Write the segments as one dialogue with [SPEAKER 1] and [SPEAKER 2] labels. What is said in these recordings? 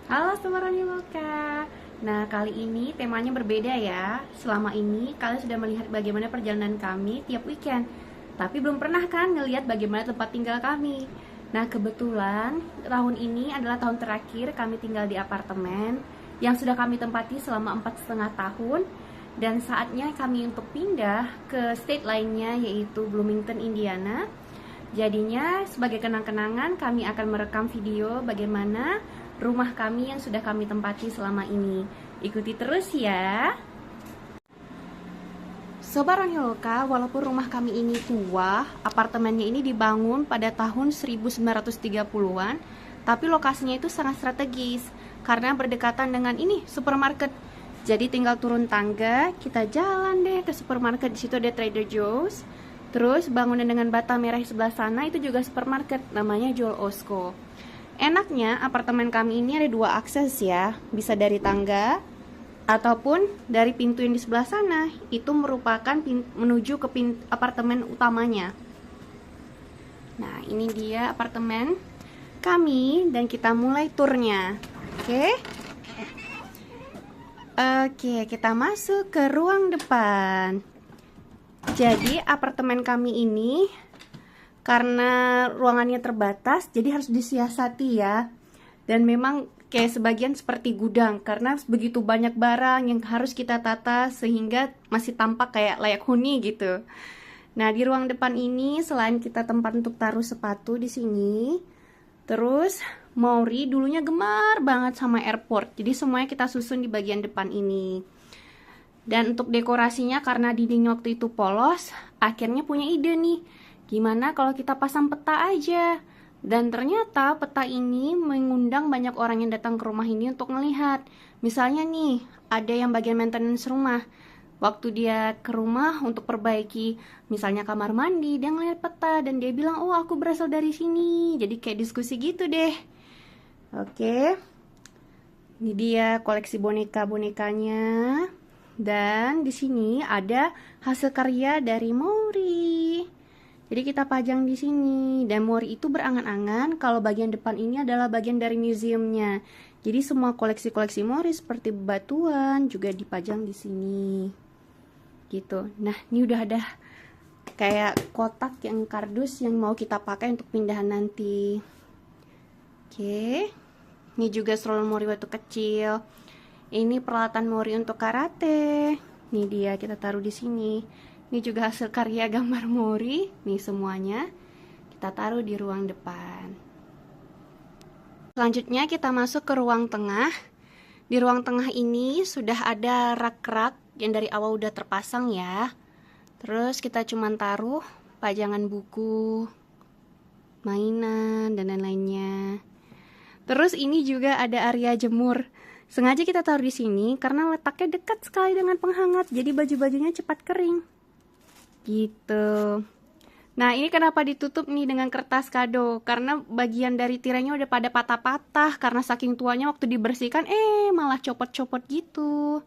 [SPEAKER 1] Halo Sobat Loka. Nah, kali ini temanya berbeda ya. Selama ini kalian sudah melihat bagaimana perjalanan kami tiap weekend. Tapi belum pernah kan ngelihat bagaimana tempat tinggal kami. Nah, kebetulan tahun ini adalah tahun terakhir kami tinggal di apartemen yang sudah kami tempati selama 4,5 tahun. Dan saatnya kami untuk pindah ke state lainnya, yaitu Bloomington, Indiana. Jadinya sebagai kenang-kenangan kami akan merekam video bagaimana rumah kami yang sudah kami tempati selama ini. Ikuti terus ya. Sobat Loka, walaupun rumah kami ini tua, apartemennya ini dibangun pada tahun 1930-an, tapi lokasinya itu sangat strategis karena berdekatan dengan ini supermarket. Jadi tinggal turun tangga, kita jalan deh ke supermarket. Di situ ada Trader Joe's. Terus bangunan dengan bata merah di sebelah sana itu juga supermarket, namanya Joel Osco. Enaknya apartemen kami ini ada dua akses ya, bisa dari tangga ataupun dari pintu yang di sebelah sana. Itu merupakan menuju ke apartemen utamanya. Nah, ini dia apartemen kami dan kita mulai turnya. Oke. Oke, kita masuk ke ruang depan. Jadi apartemen kami ini karena ruangannya terbatas, jadi harus disiasati ya. Dan memang kayak sebagian seperti gudang, karena begitu banyak barang yang harus kita tata sehingga masih tampak kayak layak huni gitu. Nah, di ruang depan ini selain kita tempat untuk taruh sepatu di sini, terus Mauri dulunya gemar banget sama airport, jadi semuanya kita susun di bagian depan ini. Dan untuk dekorasinya karena dindingnya waktu itu polos, akhirnya punya ide nih. Gimana kalau kita pasang peta aja? Dan ternyata peta ini mengundang banyak orang yang datang ke rumah ini untuk melihat. Misalnya nih, ada yang bagian maintenance rumah. Waktu dia ke rumah untuk perbaiki, misalnya kamar mandi, dia ngeliat peta dan dia bilang, oh aku berasal dari sini. Jadi kayak diskusi gitu deh. Oke, ini dia koleksi boneka-bonekanya. Dan di sini ada hasil karya dari Mori. Jadi kita pajang di sini. Dan Mori itu berangan-angan kalau bagian depan ini adalah bagian dari museumnya. Jadi semua koleksi-koleksi Mori seperti batuan juga dipajang di sini. Gitu. Nah, ini udah ada kayak kotak yang kardus yang mau kita pakai untuk pindahan nanti. Oke. Ini juga stroller Mori waktu kecil. Ini peralatan Mori untuk karate. Nih dia kita taruh di sini. Ini juga hasil karya gambar Mori. Nih semuanya kita taruh di ruang depan. Selanjutnya kita masuk ke ruang tengah. Di ruang tengah ini sudah ada rak-rak yang dari awal udah terpasang ya. Terus kita cuman taruh pajangan buku, mainan dan lain-lainnya. Terus ini juga ada area jemur. Sengaja kita taruh di sini karena letaknya dekat sekali dengan penghangat, jadi baju-bajunya cepat kering. Gitu. Nah, ini kenapa ditutup nih dengan kertas kado? Karena bagian dari tirainya udah pada patah-patah karena saking tuanya waktu dibersihkan malah copot-copot gitu.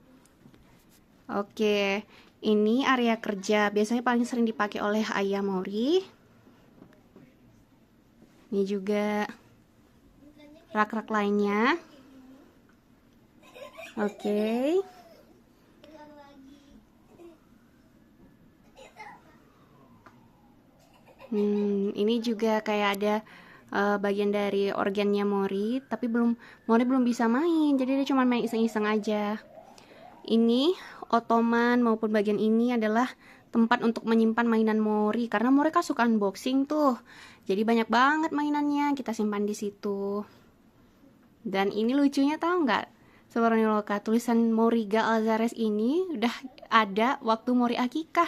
[SPEAKER 1] Oke, ini area kerja. Biasanya paling sering dipakai oleh ayah Mori. Ini juga rak-rak lainnya. Oke. Ini juga kayak ada bagian dari organnya Mori, tapi Mori belum bisa main, jadi dia cuma main iseng-iseng aja. Ini ottoman maupun bagian ini adalah tempat untuk menyimpan mainan Mori, karena Mori kan suka unboxing tuh, jadi banyak banget mainannya kita simpan di situ. Dan ini lucunya tahu nggak? Sebenarnya Loka, tulisan Moriga Alzares ini udah ada waktu Mori akikah.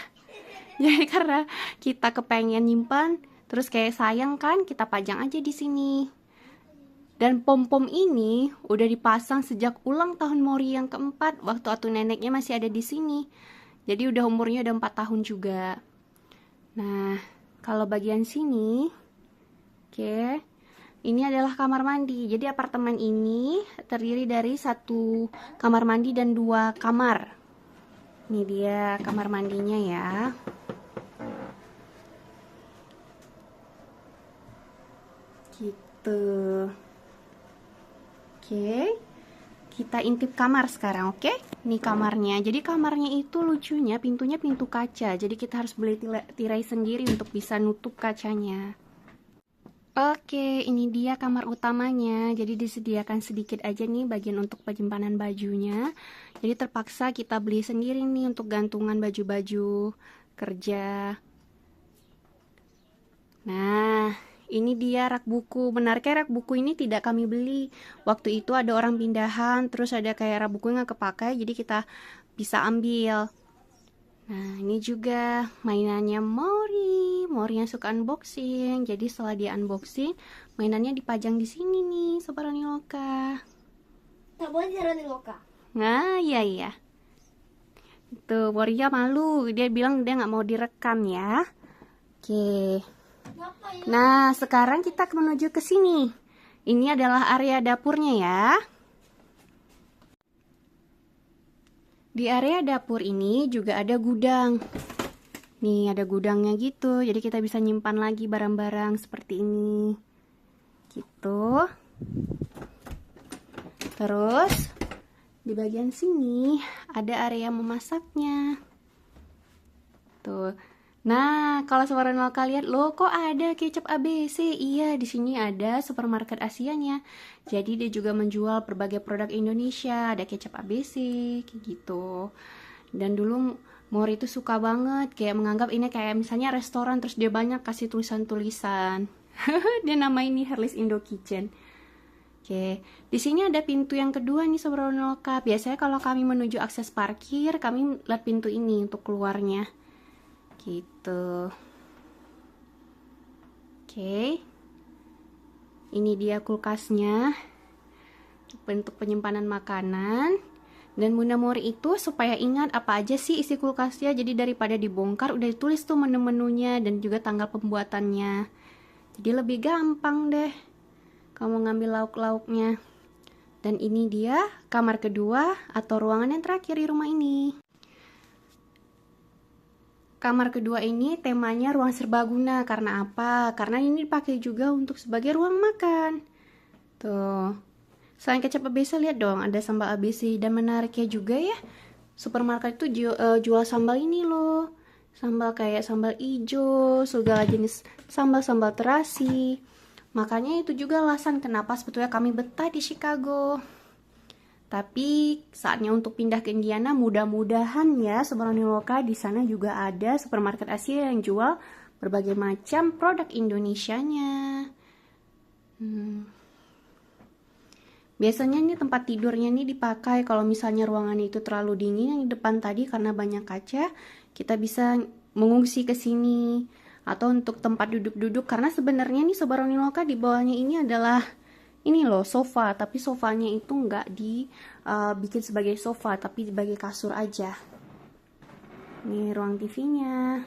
[SPEAKER 1] Jadi karena kita kepengen nyimpan, terus kayak sayang kan, kita pajang aja di sini. Dan pom-pom ini udah dipasang sejak ulang tahun Mori yang keempat, waktu atu neneknya masih ada di sini. Jadi udah umurnya udah 4 tahun juga. Nah, kalau bagian sini, oke. Ini adalah kamar mandi. Jadi apartemen ini terdiri dari satu kamar mandi dan 2 kamar. Ini dia kamar mandinya ya. Gitu. Oke, kita intip kamar sekarang, oke? Ini kamarnya. Jadi kamarnya itu lucunya pintunya pintu kaca. Jadi kita harus beli tirai sendiri untuk bisa nutup kacanya. Oke, ini dia kamar utamanya. Jadi disediakan sedikit aja nih bagian untuk penyimpanan bajunya. Jadi terpaksa kita beli sendiri nih untuk gantungan baju-baju kerja. Nah, ini dia rak buku. Benarnya rak buku ini tidak kami beli. Waktu itu ada orang pindahan, terus ada kayak rak buku yang nggak kepakai, jadi kita bisa ambil. Nah, ini juga mainannya Mori. Mori yang suka unboxing. Jadi setelah dia unboxing, mainannya dipajang di sini nih, Sobat Roniloka.
[SPEAKER 2] Tak boleh di Roniloka.
[SPEAKER 1] Nah, iya. Tuh, Morinya malu. Dia bilang dia nggak mau direkam ya. Oke. Nah, sekarang kita menuju ke sini. Ini adalah area dapurnya ya. Di area dapur ini juga ada gudang. Nih, ada gudangnya gitu. Jadi kita bisa nyimpan lagi barang-barang seperti ini. Gitu. Terus, di bagian sini ada area memasaknya. Tuh. Nah, kalau Sobat Roniloka lihat, loh kok ada kecap ABC? Iya, di sini ada supermarket Asianya. Jadi dia juga menjual berbagai produk Indonesia, ada kecap ABC, kayak gitu. Dan dulu Mori itu suka banget, kayak menganggap ini kayak misalnya restoran, terus dia banyak kasih tulisan-tulisan. Dia nama ini Herlis Indo Kitchen. Oke, di sini ada pintu yang kedua nih Sobat Roniloka. Biasanya kalau kami menuju akses parkir, kami lihat pintu ini untuk keluarnya. Gitu. Oke. Ini dia kulkasnya. Bentuk penyimpanan makanan. Dan Bunda Mori itu supaya ingat apa aja sih isi kulkasnya. Jadi daripada dibongkar udah ditulis tuh menu-menunya dan juga tanggal pembuatannya. Jadi lebih gampang deh kamu ngambil lauk-lauknya. Dan ini dia kamar kedua atau ruangan yang terakhir di rumah ini. Kamar kedua ini temanya ruang serbaguna. Karena apa? Karena ini dipakai juga untuk sebagai ruang makan. Tuh. Selain kecap ABC, lihat dong, ada sambal ABC. Dan menariknya juga ya, supermarket itu jual sambal ini loh. Sambal kayak sambal ijo, segala jenis sambal-sambal terasi. Makanya itu juga alasan kenapa sebetulnya kami betah di Chicago. Tapi saatnya untuk pindah ke Indiana, mudah-mudahan ya Sobat Roniloka di sana juga ada supermarket Asia yang jual berbagai macam produk Indonesianya. Biasanya nih tempat tidurnya nih dipakai kalau misalnya ruangan itu terlalu dingin yang di depan tadi karena banyak kaca, kita bisa mengungsi ke sini. Atau untuk tempat duduk-duduk karena sebenarnya nih Sobat Roniloka di bawahnya ini adalah ini loh sofa, tapi sofanya itu nggak dibikin sebagai sofa, tapi sebagai kasur aja. Ini ruang TV-nya.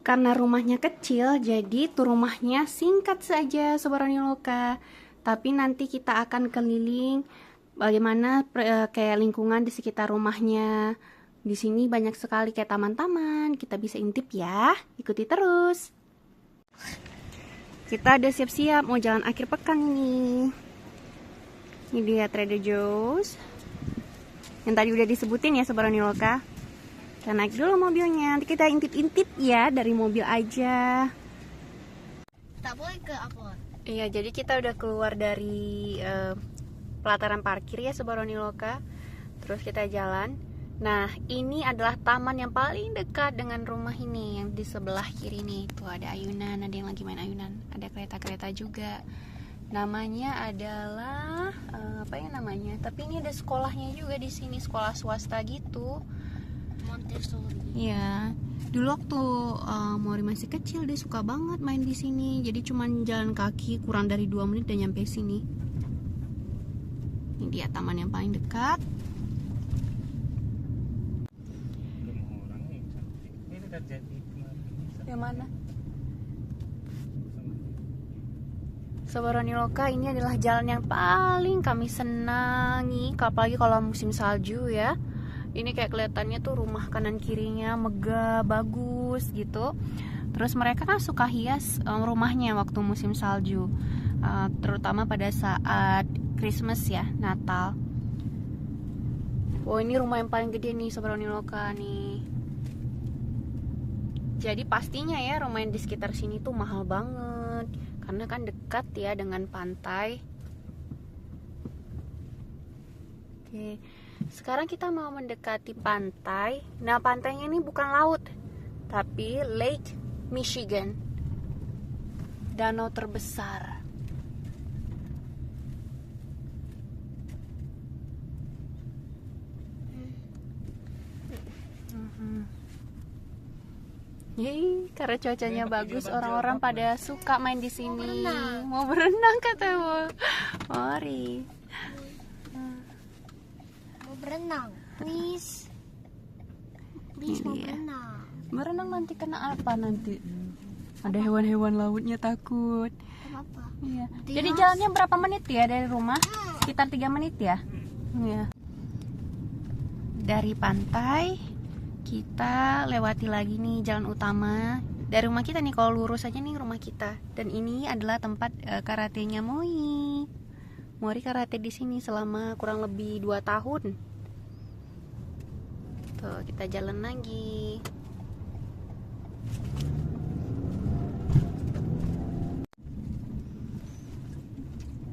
[SPEAKER 1] Karena rumahnya kecil, jadi tuh rumahnya singkat saja Sobat Roniloka. Tapi nanti kita akan keliling bagaimana kayak lingkungan di sekitar rumahnya. Di sini banyak sekali kayak taman-taman, kita bisa intip ya. Ikuti terus. Kita udah siap-siap mau jalan akhir pekan nih. Ini dia Trader Joe's. Yang tadi udah disebutin ya Sobat Roniloka. Kita naik dulu mobilnya. Nanti kita intip-intip ya dari mobil aja.
[SPEAKER 2] Tak boleh ke upload.
[SPEAKER 1] Iya, jadi kita udah keluar dari pelataran parkir ya Sobat Roniloka. Terus kita jalan. Nah, ini adalah taman yang paling dekat dengan rumah ini. Yang di sebelah kiri nih, tuh ada ayunan, ada yang lagi main ayunan. Ada kereta-kereta juga. Namanya adalah apa ya namanya? Tapi ini ada sekolahnya juga di sini, sekolah swasta gitu.
[SPEAKER 2] Montessori.
[SPEAKER 1] Iya. Dulu waktu Mori masih kecil dia suka banget main di sini. Jadi cuman jalan kaki kurang dari 2 menit dan nyampe sini. Ini dia taman yang paling dekat. Yang mana? Sobat Roniloka, ini adalah jalan yang paling kami senangi, apalagi kalau musim salju ya. Ini kayak kelihatannya tuh rumah kanan kirinya megah, bagus gitu. Terus mereka kan suka hias rumahnya waktu musim salju. terutama pada saat Christmas ya, Natal. Oh, ini rumah yang paling gede nih Sobat Oniloka nih. Jadi pastinya ya rumah yang di sekitar sini tuh mahal banget, karena kan dekat ya dengan pantai. Oke, sekarang kita mau mendekati pantai. Nah, pantainya ini bukan laut, tapi Lake Michigan, danau terbesar. Yeay, karena cuacanya bagus, orang-orang pada suka main di sini. Mau berenang kata Mori.
[SPEAKER 2] Mau berenang, please. Please mau
[SPEAKER 1] Ini ya.
[SPEAKER 2] berenang.
[SPEAKER 1] Berenang nanti kena apa nanti? Ada hewan-hewan lautnya, takut.
[SPEAKER 2] Apa?
[SPEAKER 1] Iya.
[SPEAKER 2] Dia
[SPEAKER 1] Jadi
[SPEAKER 2] harus-
[SPEAKER 1] jalannya berapa menit ya dari rumah? Sekitar 3 menit ya? Iya. Dari pantai kita lewati lagi nih jalan utama. Dari rumah kita nih, kalau lurus aja nih rumah kita. Dan ini adalah tempat karatenya Moi. Mori karate di sini selama kurang lebih 2 tahun. Tuh, kita jalan lagi.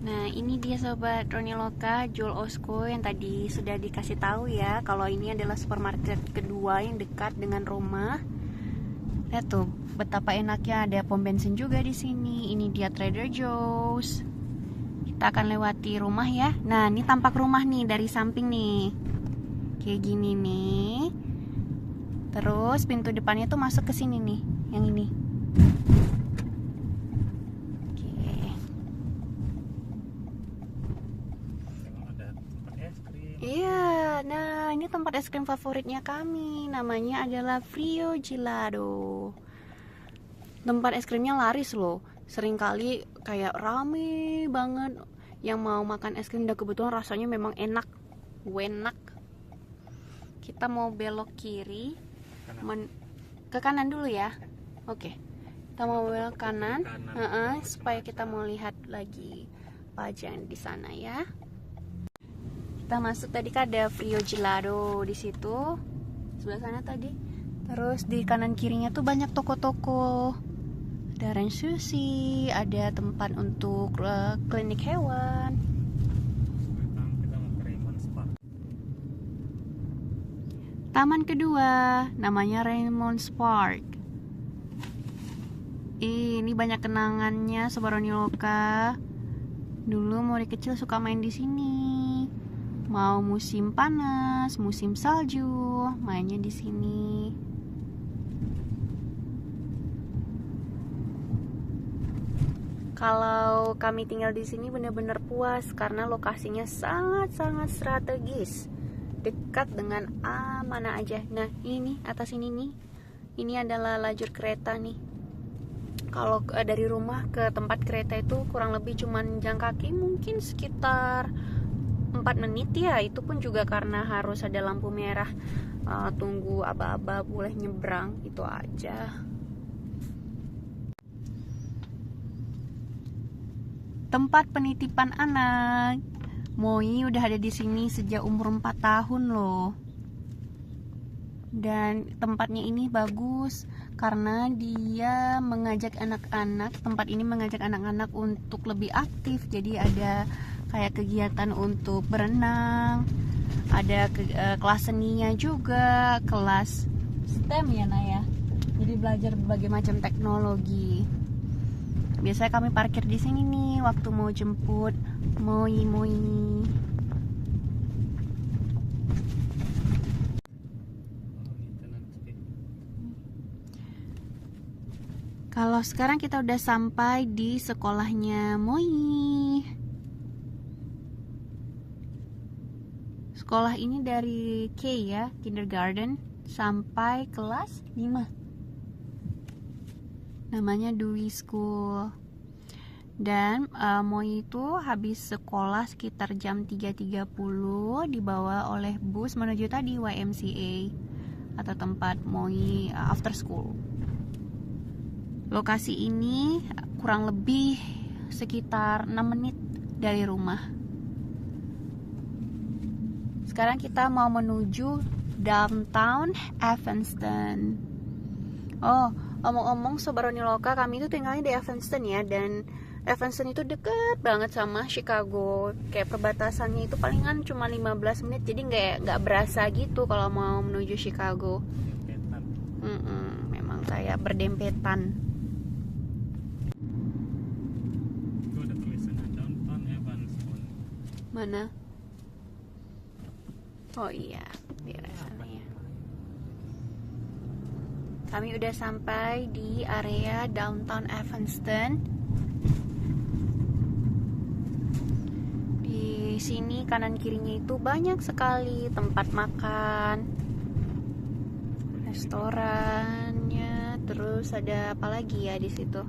[SPEAKER 1] Nah, ini dia Sobat Oniloka, Jewel Osco yang tadi sudah dikasih tahu ya, kalau ini adalah supermarket kedua yang dekat dengan rumah. Lihat tuh, betapa enaknya, ada pom bensin juga di sini. Ini dia Trader Joe's. Kita akan lewati rumah ya. Nah, ini tampak rumah nih dari samping nih. Kayak gini nih. Terus pintu depannya tuh masuk ke sini nih, yang ini. Iya, nah ini tempat es krim favoritnya kami. Namanya adalah Frio Gelato. Tempat es krimnya laris loh. Seringkali kayak rame banget yang mau makan es krim, dan kebetulan rasanya memang enak. Kita mau belok kiri, ke kanan dulu ya. Oke. Kita mau belok kanan, supaya kita mau lihat lagi apa aja yang di sana ya. Kita masuk tadi kan ada Frio Gelato di situ, sebelah sana tadi. Terus di kanan kirinya tuh banyak toko-toko. Ada ranch sushi, ada tempat untuk klinik hewan. Taman kedua namanya Raymond's Park. Ini banyak kenangannya Sobat Oniloka. Dulu Mori kecil suka main di sini. Mau musim panas, musim salju, mainnya di sini. Kalau kami tinggal di sini benar-benar puas karena lokasinya sangat-sangat strategis, dekat dengan mana aja. Nah, ini atas ini nih, ini adalah lajur kereta nih. Kalau dari rumah ke tempat kereta itu kurang lebih cuman jalan kaki mungkin sekitar 4 menit ya, itu pun juga karena harus ada lampu merah, tunggu aba-aba boleh nyebrang, itu aja. Tempat penitipan anak. Moi udah ada di sini sejak umur 4 tahun loh. Dan tempatnya ini bagus karena dia mengajak anak-anak, tempat ini mengajak anak-anak untuk lebih aktif. Jadi ada kayak kegiatan untuk berenang, ada kelas seninya juga, kelas STEM ya Naya. Jadi belajar berbagai macam teknologi. Biasanya kami parkir di sini nih waktu mau jemput Moi. Kalau sekarang kita udah sampai di sekolahnya Moi. Sekolah ini dari K ya, kindergarten sampai kelas 5. Namanya Dewey School. Dan Moi itu habis sekolah sekitar jam 3.30 dibawa oleh bus menuju tadi YMCA atau tempat Moi after school. Lokasi ini kurang lebih sekitar 6 menit dari rumah. Sekarang kita mau menuju downtown Evanston. Oh, omong-omong Sobat Roniloka, kami itu tinggalnya di Evanston ya, dan Evanston itu deket banget sama Chicago. Kayak perbatasannya itu palingan cuma 15 menit, jadi nggak berasa gitu kalau mau menuju Chicago. Memang kayak berdempetan.
[SPEAKER 3] Itu ada tulisannya Downtown Evanston.
[SPEAKER 1] Mana? Oh iya, di sana ya. Kami udah sampai di area downtown Evanston. Di sini kanan kirinya itu banyak sekali tempat makan, restorannya, terus ada apa lagi ya di situ?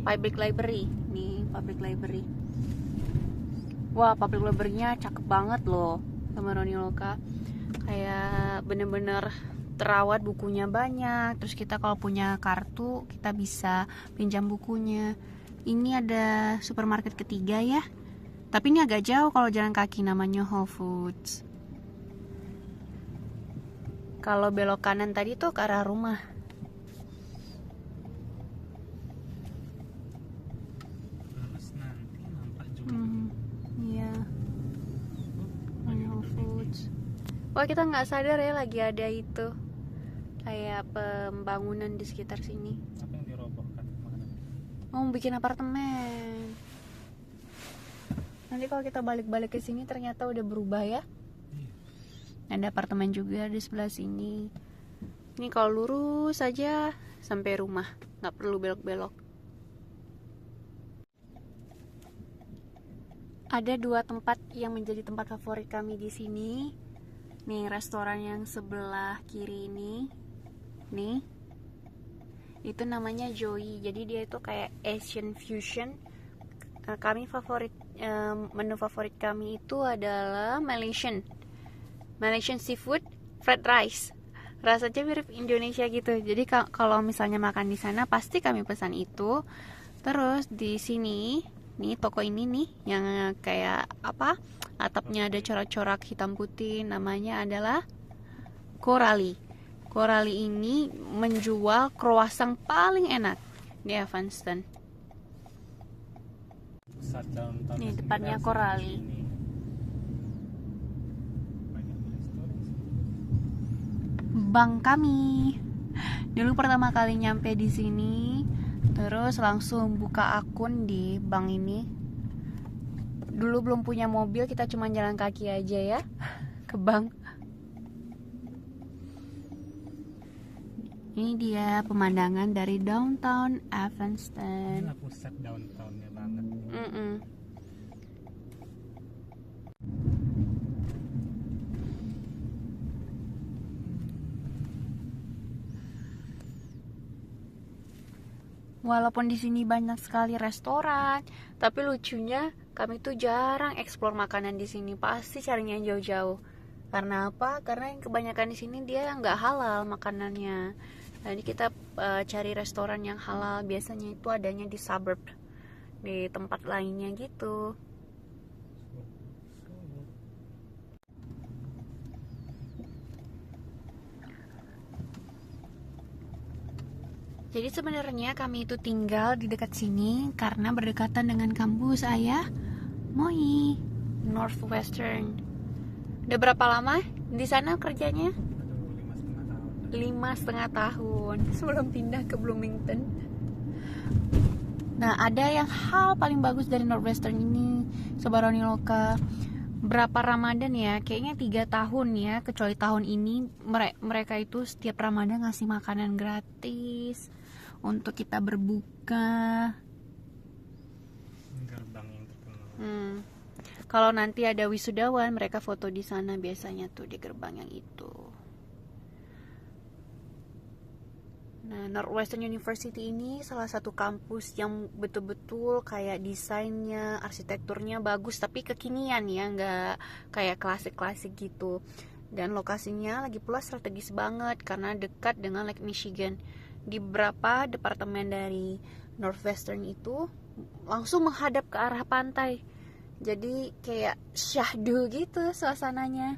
[SPEAKER 1] Public library. Nih, public library. Wah, public library-nya cakep banget loh, sama Roniloka. Kayak bener-bener terawat, bukunya banyak. Terus kita kalau punya kartu, kita bisa pinjam bukunya. Ini ada supermarket ketiga ya. Tapi ini agak jauh kalau jalan kaki, namanya Whole Foods. Kalau belok kanan tadi tuh ke arah rumah.
[SPEAKER 3] Terus nanti nampak juga.
[SPEAKER 1] Iya. Whole Foods. Wah, kita nggak sadar ya lagi ada itu. Kayak pembangunan di sekitar sini.
[SPEAKER 3] Apa yang dirobohkan kemarin?
[SPEAKER 1] Mau bikin apartemen. Nanti kalau kita balik-balik ke sini ternyata udah berubah ya. Ada apartemen juga di sebelah sini. Ini kalau lurus saja sampai rumah, nggak perlu belok-belok. Ada 2 tempat yang menjadi tempat favorit kami di sini. Nih, restoran yang sebelah kiri ini. Nih. Itu namanya Joey. Jadi dia itu kayak Asian fusion. Kami menu favorit kami itu adalah Malaysian seafood fried rice. Rasanya mirip Indonesia gitu. Jadi kalau misalnya makan di sana pasti kami pesan itu. Terus di sini, nih toko ini nih yang kayak apa? Atapnya ada corak-corak hitam putih, namanya adalah Coralie. Coralie ini menjual croissant paling enak di Evanston.
[SPEAKER 3] Pusat downtown.
[SPEAKER 1] Nih depannya Coralie. Bank kami. Dulu pertama kali nyampe di sini, terus langsung buka akun di bank ini. Dulu belum punya mobil, kita cuma jalan kaki aja ya ke bank. Ini dia pemandangan dari downtown Evanston.
[SPEAKER 3] Inilah pusat downtownnya banget.
[SPEAKER 1] Walaupun di sini banyak sekali restoran, tapi lucunya kami tuh jarang eksplor makanan di sini. Pasti carinya yang jauh-jauh. Karena apa? Karena yang kebanyakan di sini dia nggak halal makanannya. Jadi kita cari restoran yang halal. Biasanya itu adanya di suburb, di tempat lainnya gitu. Jadi sebenarnya kami itu tinggal di dekat sini karena berdekatan dengan kampus ayah Moi, Northwestern. Udah berapa lama di sana kerjanya? 5,5 tahun sebelum pindah ke Bloomington. Nah, ada yang hal paling bagus dari Northwestern ini, Sobat Roniloka. Berapa Ramadan ya? Kayaknya 3 tahun ya, kecuali tahun ini mereka itu setiap Ramadan ngasih makanan gratis untuk kita berbuka.
[SPEAKER 3] Gerbang yang terkenal.
[SPEAKER 1] Kalau nanti ada wisudawan, mereka foto di sana biasanya tuh di gerbang yang itu. Nah, Northwestern University ini salah satu kampus yang betul-betul kayak desainnya, arsitekturnya bagus, tapi kekinian ya, nggak kayak klasik-klasik gitu. Dan lokasinya lagi pula strategis banget karena dekat dengan Lake Michigan. Di beberapa departemen dari Northwestern itu langsung menghadap ke arah pantai. Jadi kayak syahdu gitu suasananya.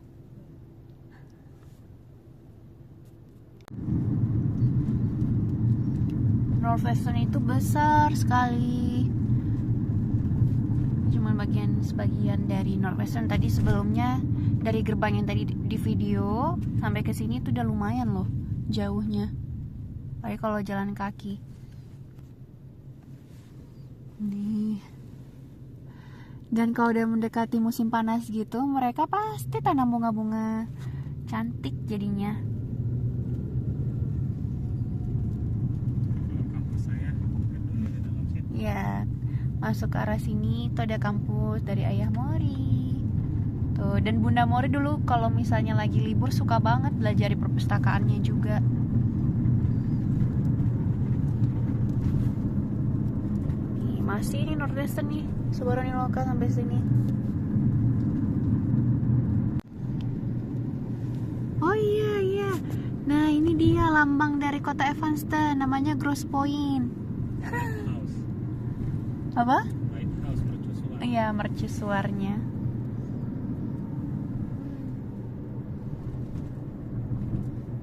[SPEAKER 1] Northwestern itu besar sekali. Cuman sebagian dari Northwestern tadi sebelumnya, dari gerbang yang tadi di video sampai ke sini itu udah lumayan loh jauhnya. Kayak kalau jalan kaki. Nih. Dan kalau udah mendekati musim panas gitu, mereka pasti tanam bunga-bunga cantik jadinya.
[SPEAKER 3] Kalau kampus saya gedung di dalam situ.
[SPEAKER 1] Ya, masuk ke arah sini itu ada kampus dari Ayah Mori. Tuh, dan Bunda Mori dulu kalau misalnya lagi libur suka banget belajar di perpustakaannya juga. Nih, masih ini Northwestern nih, Subaroni Loka sampai sini. Oh iya. Nah, ini dia lambang dari kota Evanston, namanya Grosse Pointe.
[SPEAKER 3] Lighthouse.
[SPEAKER 1] Apa?
[SPEAKER 3] Lighthouse mercusuar.
[SPEAKER 1] Iya, mercusuarnya.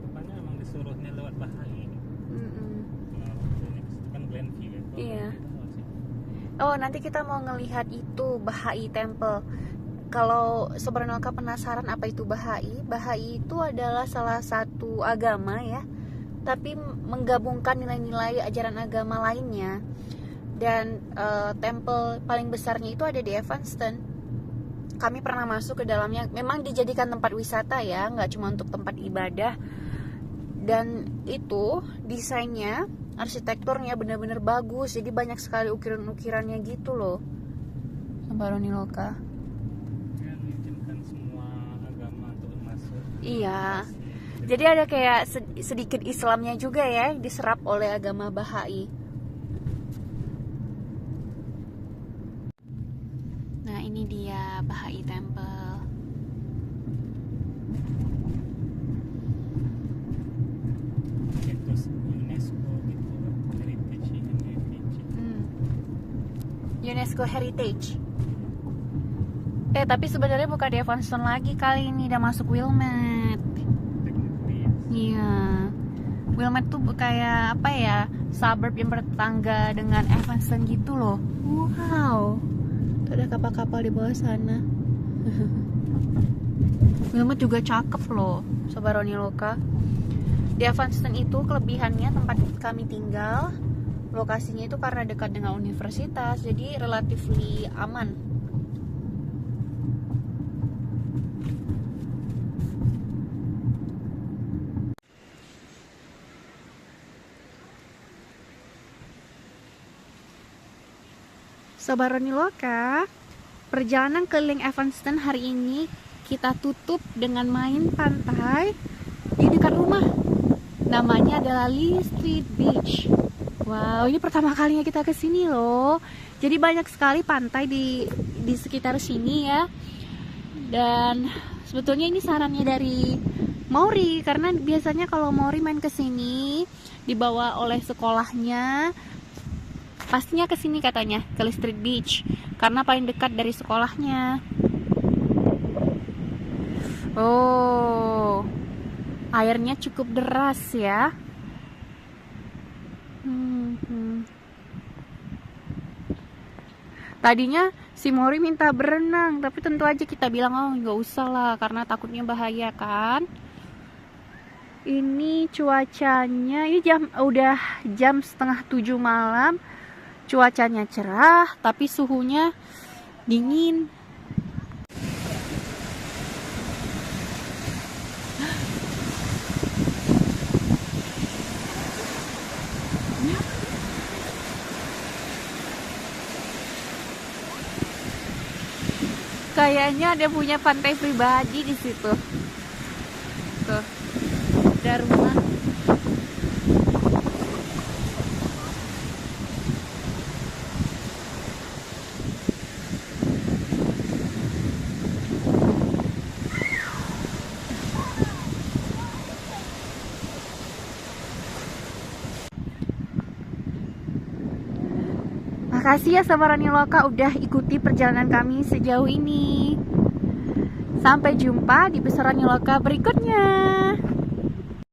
[SPEAKER 3] Rupanya emang disuruhnya lewat Bahai.
[SPEAKER 1] Mm-mm.
[SPEAKER 3] Kalau Phoenix itu kan Glenview ya. Kalau
[SPEAKER 1] Iya.
[SPEAKER 3] kita lewat situ.
[SPEAKER 1] Oh, nanti kita mau ngelihat itu Bahai Temple. Kalau Sobranoka penasaran apa itu Bahai? Bahai itu adalah salah satu agama ya, tapi menggabungkan nilai-nilai ajaran agama lainnya. Dan temple paling besarnya itu ada di Evanston. Kami pernah masuk ke dalamnya. Memang dijadikan tempat wisata ya, nggak cuma untuk tempat ibadah. Dan itu desainnya, arsitekturnya benar-benar bagus. Jadi banyak sekali ukiran-ukirannya gitu loh. Baroni Loka.
[SPEAKER 3] Ya, mengizinkan semua agama untuk masuk.
[SPEAKER 1] Iya. Jadi ada kayak sedikit Islamnya juga ya, yang diserap oleh agama Bahai. Nah, ini dia Bahai Temple.
[SPEAKER 3] Itu UNESCO gitu, heritage.
[SPEAKER 1] UNESCO Heritage. Tapi sebenarnya bukan di Evanston lagi kali ini, udah masuk Wilmette.
[SPEAKER 3] Technically yes.
[SPEAKER 1] Iya. Wilmette tuh kayak apa ya? Suburb yang bertetangga dengan Evanston gitu loh. Wow. Tuh ada kapal-kapal di bawah sana. Wilmette juga cakep loh, Sobaroni Loka. Di Evanston itu kelebihannya tempat kami tinggal, lokasinya itu karena dekat dengan universitas, jadi relatively aman. Sobaroni Loka, perjalanan keliling Evanston hari ini kita tutup dengan main pantai di dekat rumah. Namanya adalah Lee Street Beach. Wow, ini pertama kalinya kita kesini loh. Jadi banyak sekali pantai di sekitar sini ya. Dan sebetulnya ini sarannya dari Mauri, karena biasanya kalau Mauri main kesini dibawa oleh sekolahnya, pastinya kesini katanya, ke Lee Street Beach, karena paling dekat dari sekolahnya. Oh, airnya cukup deras ya. Tadinya si Mori minta berenang, tapi tentu aja kita bilang oh nggak usah lah, karena takutnya bahaya kan. Ini cuacanya, ini udah jam 6:30 malam. Cuacanya cerah, tapi suhunya dingin. Kayaknya ada punya pantai pribadi di situ. Tuh, ada rumah. Makasih ya sama Rani Loka udah ikuti perjalanan kami sejauh ini. Sampai jumpa di Besar Rani Loka berikutnya.